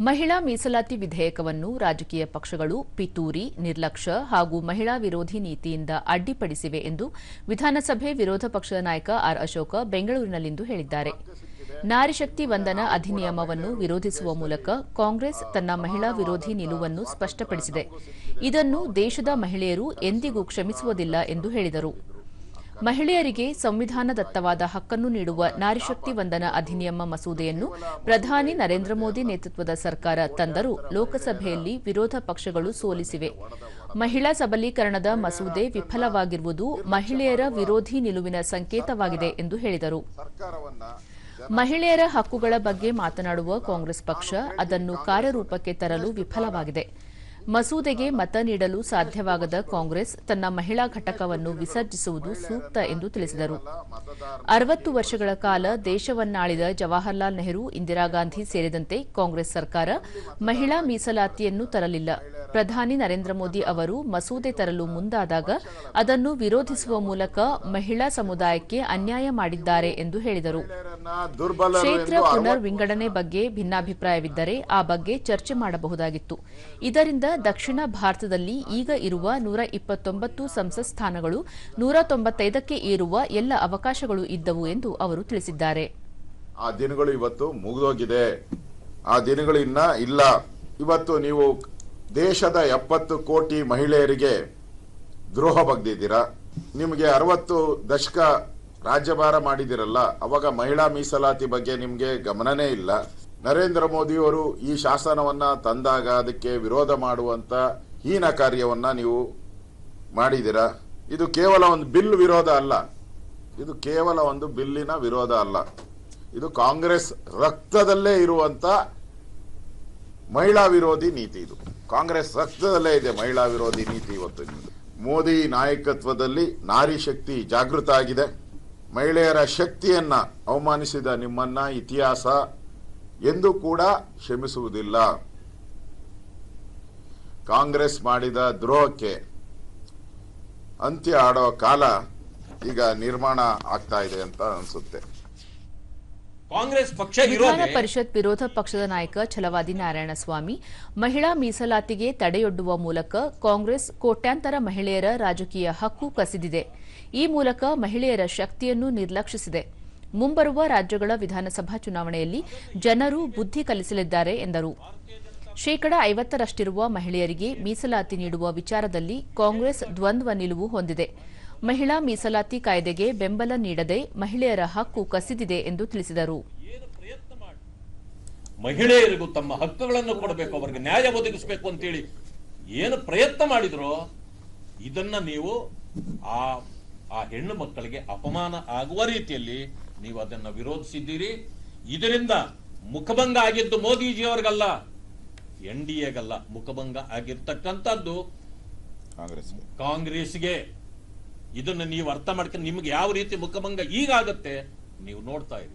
ಮಹಿಳಾ ಮೀಸಲಾತಿ ವಿಧೇಯಕವನ್ನು ರಾಜಕೀಯ ಪಕ್ಷಗಳು ಪಿತೂರಿ, ನಿರ್ಲಕ್ಷ್ಯ ಹಾಗೂ ಮಹಿಳಾ ವಿರೋಧಿ ನೀತಿಯಿಂದ ಅಡ್ಡಿಪಡಿಸಿವೆ ಎಂದು ವಿಧಾನಸಭೆ ವಿರೋಧ ಪಕ್ಷದ ನಾಯಕ ಆರ್ ಅಶೋಕ ಬೆಂಗಳೂರಿನಲ್ಲಿಂದು ಹೇಳಿದ್ದಾರೆ. ನಾರಿ ಶಕ್ತಿ ವಂದನಾ ಅಧಿನಿಯಮವನ್ನು ವಿರೋಧಿಸುವ ಮೂಲಕ ಕಾಂಗ್ರೆಸ್ ತನ್ನ ಮಹಿಳಾ ವಿರೋಧಿ ನಿಲುವನ್ನು ಸ್ಪಷ್ಟಪಡಿಸಿದೆ. ಇದನ್ನು ದೇಶದ ಮಹಿಳೆಯರು ಎಂದಿಗೂ ಕ್ಷಮಿಸುವುದಿಲ್ಲ ಎಂದು ಹೇಳಿದರು. ಮಹಿಳೆಯರಿಗೆ ಸಂವಿಧಾನದತ್ತವಾದ ಹಕ್ಕನ್ನು ನೀಡುವ ನಾರಿಶಕ್ತಿ ವಂದನಾ ಅಧಿನಿಯಮ ಮಸೂದೆಯನ್ನು ಪ್ರಧಾನಿ ನರೇಂದ್ರ ಮೋದಿ ನೇತೃತ್ವದ ಸರ್ಕಾರ ತಂದರೂ ಲೋಕಸಭೆಯಲ್ಲಿ ವಿರೋಧ ಪಕ್ಷಗಳು ಸೋಲಿಸಿವೆ. ಮಹಿಳಾ ಸಬಲೀಕರಣದ ಮಸೂದೆ ವಿಫಲವಾಗಿರುವುದು ಮಹಿಳೆಯರ ವಿರೋಧಿ ನಿಲುವಿನ ಸಂಕೇತವಾಗಿದೆ ಎಂದು ಹೇಳಿದರು. ಮಹಿಳೆಯರ ಹಕ್ಕುಗಳ ಬಗ್ಗೆ ಮಾತನಾಡುವ ಕಾಂಗ್ರೆಸ್ ಪಕ್ಷ ಅದನ್ನು ಕಾರ್ಯರೂಪಕ್ಕೆ ತರಲು ವಿಫಲವಾಗಿದೆ. ಮಸೂದೆಗೆ ಮತ ನೀಡಲು ಸಾಧ್ಯವಾಗದ ಕಾಂಗ್ರೆಸ್ ತನ್ನ ಮಹಿಳಾ ಘಟಕವನ್ನು ವಿಸರ್ಜಿಸುವುದು ಸೂಕ್ತ ಎಂದು ತಿಳಿಸಿದರು. 60 ವರ್ಷಗಳ ಕಾಲ ದೇಶವನ್ನಾಳಿದ ಜವಾಹರಲಾಲ್ ನೆಹರು, ಇಂದಿರಾ ಗಾಂಧಿ ಸೇರಿದಂತೆ ಕಾಂಗ್ರೆಸ್ ಸರ್ಕಾರ ಮಹಿಳಾ ಮೀಸಲಾತಿಯನ್ನು ತರಲಿಲ್ಲ. ಪ್ರಧಾನಿ ನರೇಂದ್ರ ಮೋದಿ ಅವರು ಮಸೂದೆ ತರಲು ಮುಂದಾದಾಗ ಅದನ್ನು ವಿರೋಧಿಸುವ ಮೂಲಕ ಮಹಿಳಾ ಸಮುದಾಯಕ್ಕೆ ಅನ್ಯಾಯ ಮಾಡಿದ್ದಾರೆ ಎಂದು ಹೇಳಿದರು. ಕ್ಷೇತ್ರ ಪುನರ್ ವಿಂಗಡಣೆ ಬಗ್ಗೆ ಭಿನ್ನಾಭಿಪ್ರಾಯವಿದ್ದರೆ ಆ ಬಗ್ಗೆ ಚರ್ಚೆ ಮಾಡಬಹುದಾಗಿತ್ತು. ಇದರಿಂದ ದಕ್ಷಿಣ ಭಾರತದಲ್ಲಿ ಈಗ ಇರುವ 129 ಸಂಸತ್ ಸ್ಥಾನಗಳು 195ಕ್ಕೆ ಏರುವ ಎಲ್ಲ ಅವಕಾಶಗಳು ಇದ್ದವು ಎಂದು ಅವರು ತಿಳಿಸಿದ್ದಾರೆ. ಆ ದಿನಗಳು ಇವತ್ತು ಮುಗಿದೋಗಿದೆ. ಆ ದಿನಗಳು ಇನ್ನ ಇಲ್ಲ. ಇವತ್ತು ನೀವು ದೇಶದ 70 ಕೋಟಿ ಮಹಿಳೆಯರಿಗೆ ದ್ರೋಹ ಬಗ್ದಿದ್ದೀರಾ. ನಿಮಗೆ 60 ದಶಕ ರಾಜ್ಯಭಾರ ಮಾಡಿದಿರಲ್ಲ, ಅವಾಗ ಮಹಿಳಾ ಮೀಸಲಾತಿ ಬಗ್ಗೆ ನಿಮಗೆ ಗಮನನೇ ಇಲ್ಲ. ನರೇಂದ್ರ ಮೋದಿಯವರು ಈ ಶಾಸನವನ್ನ ತಂದಾಗ ಅದಕ್ಕೆ ವಿರೋಧ ಮಾಡುವಂತ ಹೀನ ಕಾರ್ಯವನ್ನ ನೀವು ಮಾಡಿದಿರಾ. ಇದು ಕೇವಲ ಒಂದು ಬಿಲ್ ವಿರೋಧ ಅಲ್ಲ, ಇದು ಕೇವಲ ಒಂದು ಬಿಲ್ಲಿನ ವಿರೋಧ ಅಲ್ಲ, ಇದು ಕಾಂಗ್ರೆಸ್ ರಕ್ತದಲ್ಲೇ ಇರುವಂತ ಮಹಿಳಾ ವಿರೋಧಿ ನೀತಿ. ಇದು ಕಾಂಗ್ರೆಸ್ ರಕ್ತದಲ್ಲೇ ಇದೆ ಮಹಿಳಾ ವಿರೋಧಿ ನೀತಿ. ಇವತ್ತು ಮೋದಿ ನಾಯಕತ್ವದಲ್ಲಿ ನಾರಿ ಶಕ್ತಿ ಜಾಗೃತ ಆಗಿದೆ. ಮಹಿಳೆಯರ ಶಕ್ತಿಯನ್ನ ಅವಮಾನಿಸಿದ ನಿಮ್ಮನ್ನ ಇತಿಹಾಸ ಎಂದು ಕೂಡ ಕ್ಷಮಿಸುವುದಿಲ್ಲ. ಕಾಂಗ್ರೆಸ್ ಮಾಡಿದ ದ್ರೋಹಕ್ಕೆ ಅಂತ್ಯ ಆಡೋ ಕಾಲ ಈಗ ನಿರ್ಮಾಣ ಆಗ್ತಾ ಇದೆ ಅಂತ ಅನ್ಸುತ್ತೆ. ಕಾಂಗ್ರೆಸ್ ಪಕ್ಷ ವಿಧಾನ ಪರಿಷತ್ ವಿರೋಧ ಪಕ್ಷದ ನಾಯಕ ಛಲವಾದಿ ನಾರಾಯಣಸ್ವಾಮಿ ಮಹಿಳಾ ಮೀಸಲಾತಿಗೆ ತಡೆಯೊಡ್ಡುವ ಮೂಲಕ ಕಾಂಗ್ರೆಸ್ ಕೋಟ್ಯಾಂತರ ಮಹಿಳೆಯರ ರಾಜಕೀಯ ಹಕ್ಕು ಕಸಿದಿದೆ. ಈ ಮೂಲಕ ಮಹಿಳೆಯರ ಶಕ್ತಿಯನ್ನು ನಿರ್ಲಕ್ಷಿಸಿದೆ. ಮುಂಬರುವ ರಾಜ್ಯಗಳ ವಿಧಾನಸಭಾ ಚುನಾವಣೆಯಲ್ಲಿ ಜನರು ಬುದ್ಧಿ ಕಲಿಸಲಿದ್ದಾರೆ ಎಂದರು. 50% ಮಹಿಳೆಯರಿಗೆ ಮೀಸಲಾತಿ ನೀಡುವ ವಿಚಾರದಲ್ಲಿ ಕಾಂಗ್ರೆಸ್ ದ್ವಂದ್ವ ನಿಲುವು ಹೊಂದಿದೆ. ಮಹಿಳಾ ಮೀಸಲಾತಿ ಕಾಯ್ದೆಗೆ ಬೆಂಬಲ ನೀಡದೆ ಮಹಿಳೆಯರ ಹಕ್ಕು ಕಸಿದಿದೆ ಎಂದು ತಿಳಿಸಿದರು. ಮಹಿಳೆಯರಿಗೂ ತಮ್ಮ ಹಕ್ಕುಗಳನ್ನು ಕೊಡಬೇಕು, ಅವರಿಗೆ ನ್ಯಾಯ ಒದಗಿಸಬೇಕು ಅಂತೇಳಿ ಏನು ಪ್ರಯತ್ನ ಮಾಡಿದ್ರೋ ಇದನ್ನ ನೀವು ಆ ಹೆಣ್ಣು ಮಕ್ಕಳಿಗೆ ಅಪಮಾನ ಆಗುವ ರೀತಿಯಲ್ಲಿ ನೀವು ಅದನ್ನ ವಿರೋಧಿಸಿದ್ದೀರಿ. ಇದರಿಂದ ಮುಖಭಂಗ ಆಗಿದ್ದು ಮೋದಿಜಿಯವರಿಗಲ್ಲ, NDAಗಲ್ಲ, ಮುಖಭಂಗ ಆಗಿರ್ತಕ್ಕಂಥದ್ದು ಕಾಂಗ್ರೆಸ್ಗೆ. ಇದನ್ನು ನೀವು ಅರ್ಥ ಮಾಡ್ಕೊಂಡು ನಿಮ್ಗೆ ಯಾವ ರೀತಿ ಮುಖಭಂಗ ಈಗಾಗತ್ತೆ ನೀವು ನೋಡ್ತಾ ಇರಿ.